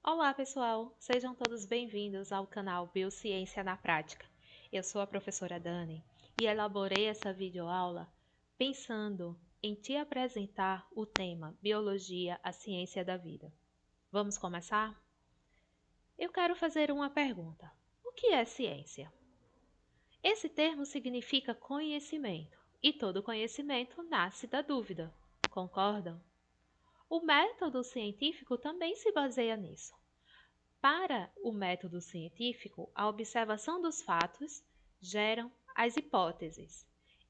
Olá, pessoal! Sejam todos bem-vindos ao canal Biociência na Prática. Eu sou a professora Dani e elaborei essa videoaula pensando em te apresentar o tema Biologia, a ciência da vida. Vamos começar? Eu quero fazer uma pergunta. O que é ciência? Esse termo significa conhecimento, e todo conhecimento nasce da dúvida. Concordam? O método científico também se baseia nisso. Para o método científico, a observação dos fatos geram as hipóteses.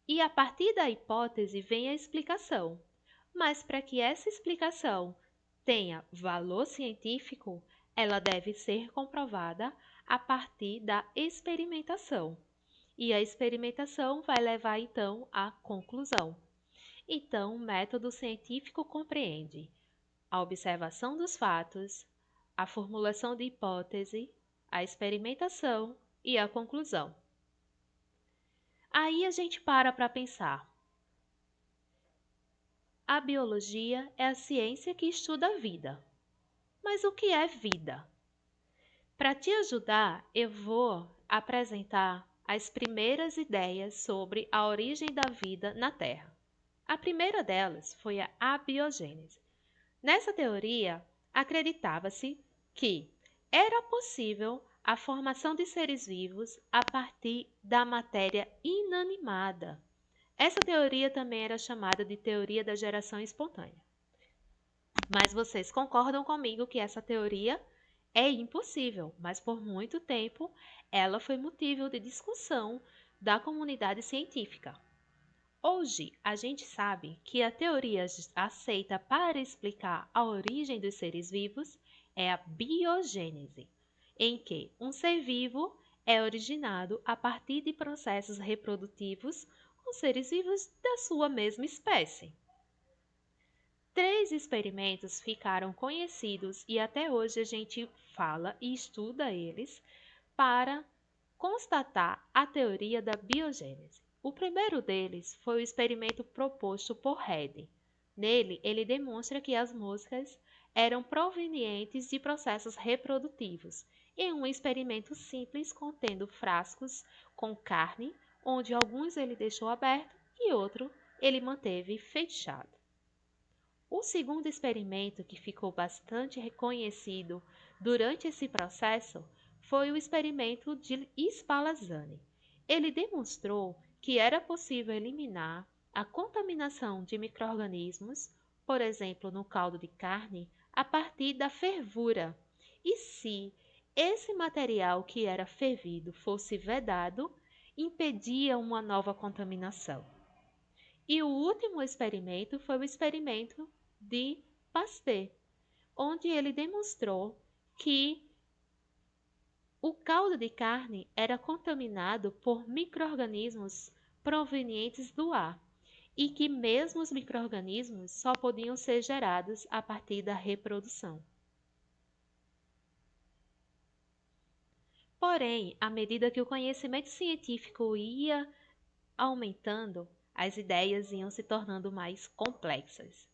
E a partir da hipótese vem a explicação. Mas para que essa explicação tenha valor científico, ela deve ser comprovada a partir da experimentação. E a experimentação vai levar então à conclusão. Então, o método científico compreende a observação dos fatos, a formulação de hipótese, a experimentação e a conclusão. Aí a gente para pensar. A biologia é a ciência que estuda a vida. Mas o que é vida? Para te ajudar, eu vou apresentar as primeiras ideias sobre a origem da vida na Terra. A primeira delas foi a abiogênese. Nessa teoria, acreditava-se que era possível a formação de seres vivos a partir da matéria inanimada. Essa teoria também era chamada de teoria da geração espontânea. Mas vocês concordam comigo que essa teoria é impossível, mas por muito tempo ela foi motivo de discussão da comunidade científica. Hoje, a gente sabe que a teoria aceita para explicar a origem dos seres vivos é a biogênese, em que um ser vivo é originado a partir de processos reprodutivos com seres vivos da sua mesma espécie. 3 experimentos ficaram conhecidos e até hoje a gente fala e estuda eles para constatar a teoria da biogênese. O primeiro deles foi o experimento proposto por Redi. Nele, ele demonstra que as moscas eram provenientes de processos reprodutivos, em um experimento simples contendo frascos com carne, onde alguns ele deixou aberto e outro ele manteve fechado. O segundo experimento que ficou bastante reconhecido durante esse processo foi o experimento de Spallanzani. Ele demonstrou que era possível eliminar a contaminação de micro-organismos, por exemplo, no caldo de carne, a partir da fervura. E se esse material que era fervido fosse vedado, impedia uma nova contaminação. E o último experimento foi o experimento de Pasteur, onde ele demonstrou que o caldo de carne era contaminado por micro-organismos provenientes do ar e que mesmo os micro-organismos só podiam ser gerados a partir da reprodução. Porém, à medida que o conhecimento científico ia aumentando, as ideias iam se tornando mais complexas,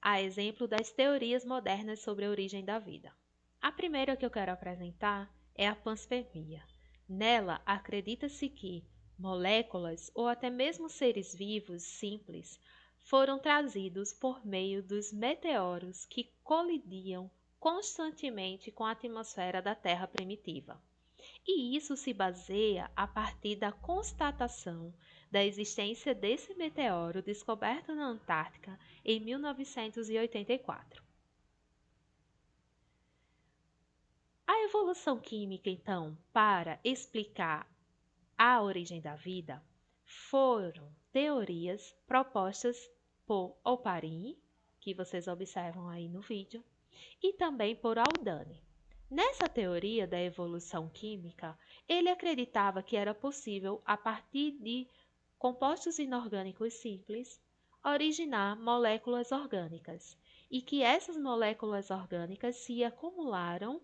a exemplo das teorias modernas sobre a origem da vida. A primeira que eu quero apresentar é a panspermia. Nela, acredita-se que moléculas ou até mesmo seres vivos simples foram trazidos por meio dos meteoros que colidiam constantemente com a atmosfera da Terra primitiva. E isso se baseia a partir da constatação da existência desse meteoro descoberto na Antártica em 1984. A evolução química, então, para explicar a origem da vida, foram teorias propostas por Oparin, que vocês observam aí no vídeo, e também por Aldani. Nessa teoria da evolução química, ele acreditava que era possível, a partir de compostos inorgânicos simples, originar moléculas orgânicas, e que essas moléculas orgânicas se acumularam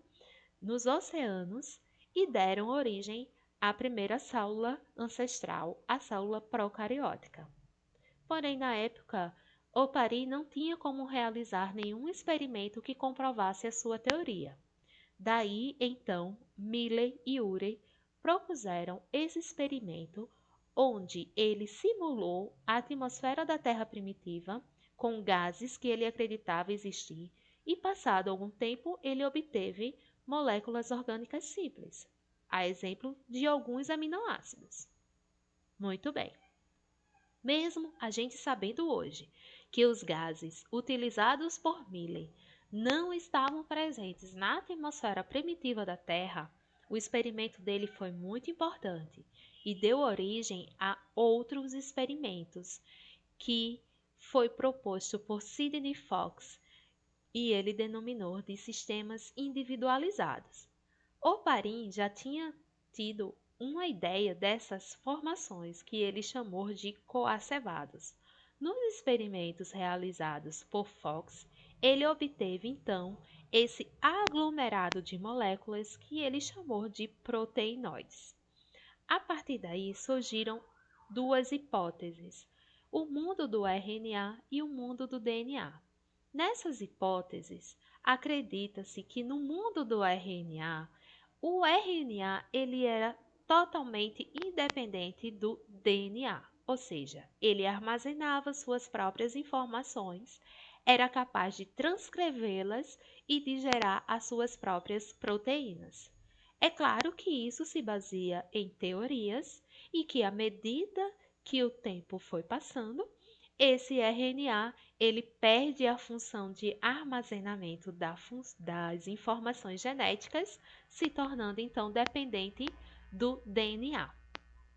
nos oceanos e deram origem à primeira célula ancestral, a célula procariótica. Porém, na época, Oparin não tinha como realizar nenhum experimento que comprovasse a sua teoria. Daí, então, Milley e Urey propuseram esse experimento onde ele simulou a atmosfera da Terra primitiva com gases que ele acreditava existir e, passado algum tempo, ele obteve moléculas orgânicas simples, a exemplo de alguns aminoácidos. Muito bem. Mesmo a gente sabendo hoje que os gases utilizados por Milley não estavam presentes na atmosfera primitiva da Terra, o experimento dele foi muito importante e deu origem a outros experimentos que foi proposto por Sidney Fox e ele denominou de sistemas individualizados. Oparin já tinha tido uma ideia dessas formações que ele chamou de coacevados. Nos experimentos realizados por Fox, ele obteve então esse aglomerado de moléculas que ele chamou de proteinoides. A partir daí surgiram duas hipóteses: o mundo do RNA e o mundo do DNA. Nessas hipóteses, acredita-se que no mundo do RNA, o RNA ele era totalmente independente do DNA, ou seja, ele armazenava suas próprias informações, era capaz de transcrevê-las e de gerar as suas próprias proteínas. É claro que isso se baseia em teorias e que à medida que o tempo foi passando, esse RNA ele perde a função de armazenamento das informações genéticas, se tornando então dependente do DNA.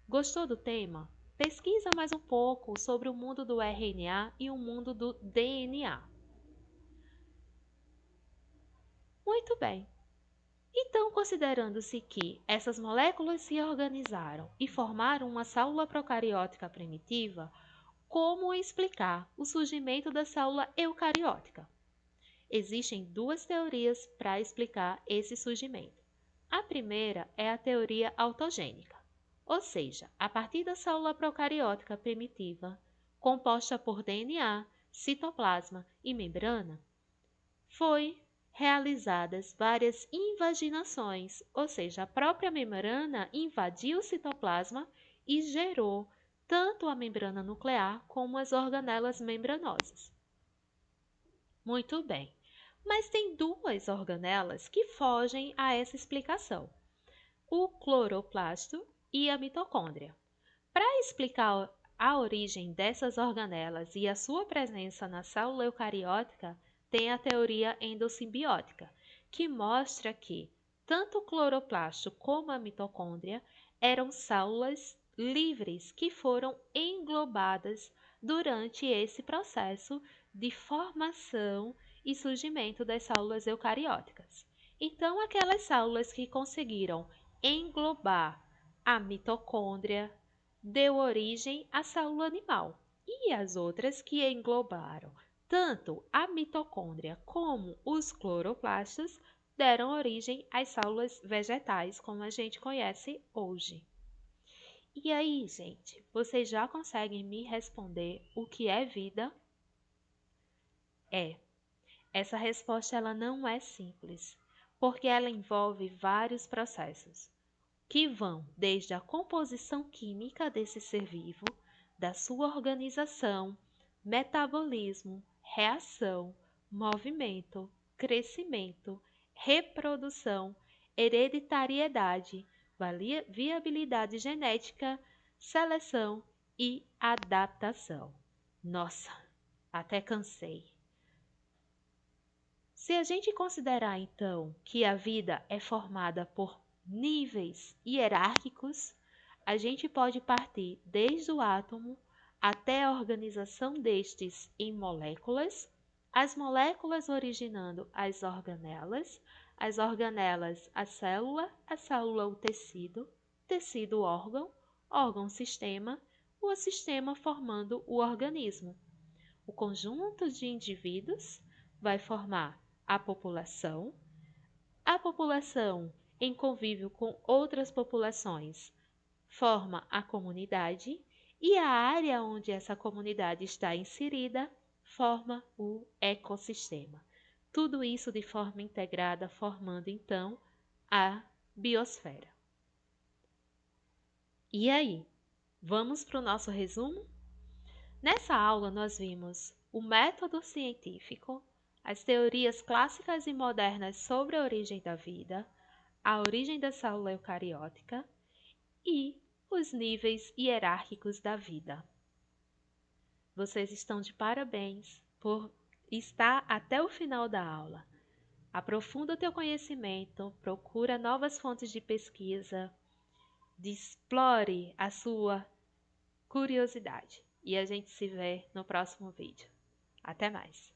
Gostou do tema? Pesquisa mais um pouco sobre o mundo do RNA e o mundo do DNA. Muito bem. Então, considerando-se que essas moléculas se organizaram e formaram uma célula procariótica primitiva, como explicar o surgimento da célula eucariótica? Existem duas teorias para explicar esse surgimento. A primeira é a teoria autogênica, ou seja, a partir da célula procariótica primitiva, composta por DNA, citoplasma e membrana, foi realizadas várias invaginações, ou seja, a própria membrana invadiu o citoplasma e gerou tanto a membrana nuclear como as organelas membranosas. Muito bem, mas tem duas organelas que fogem a essa explicação: o cloroplasto e a mitocôndria. Para explicar a origem dessas organelas e a sua presença na célula eucariótica, tem a teoria endossimbiótica, que mostra que tanto o cloroplasto como a mitocôndria eram células livres que foram englobadas durante esse processo de formação e surgimento das células eucarióticas. Então, aquelas células que conseguiram englobar a mitocôndria deu origem à célula animal, e as outras que englobaram tanto a mitocôndria como os cloroplastos deram origem às células vegetais, como a gente conhece hoje. E aí, gente, vocês já conseguem me responder o que é vida? Essa resposta ela não é simples, porque ela envolve vários processos que vão desde a composição química desse ser vivo, da sua organização, metabolismo, reação, movimento, crescimento, reprodução, hereditariedade, viabilidade genética, seleção e adaptação. Nossa, até cansei. Se a gente considerar então que a vida é formada por níveis hierárquicos, a gente pode partir desde o átomo até a organização destes em moléculas, as moléculas originando as organelas a célula o tecido, tecido órgão, órgão sistema, o sistema formando o organismo. O conjunto de indivíduos vai formar a população em convívio com outras populações forma a comunidade e a área onde essa comunidade está inserida forma o ecossistema. Tudo isso de forma integrada, formando então a biosfera. E aí, vamos para o nosso resumo? Nessa aula nós vimos o método científico, as teorias clássicas e modernas sobre a origem da vida, a origem da célula eucariótica e os níveis hierárquicos da vida. Vocês estão de parabéns por estar até o final da aula. Aprofunda o teu conhecimento, procura novas fontes de pesquisa, explore a sua curiosidade. E a gente se vê no próximo vídeo. Até mais!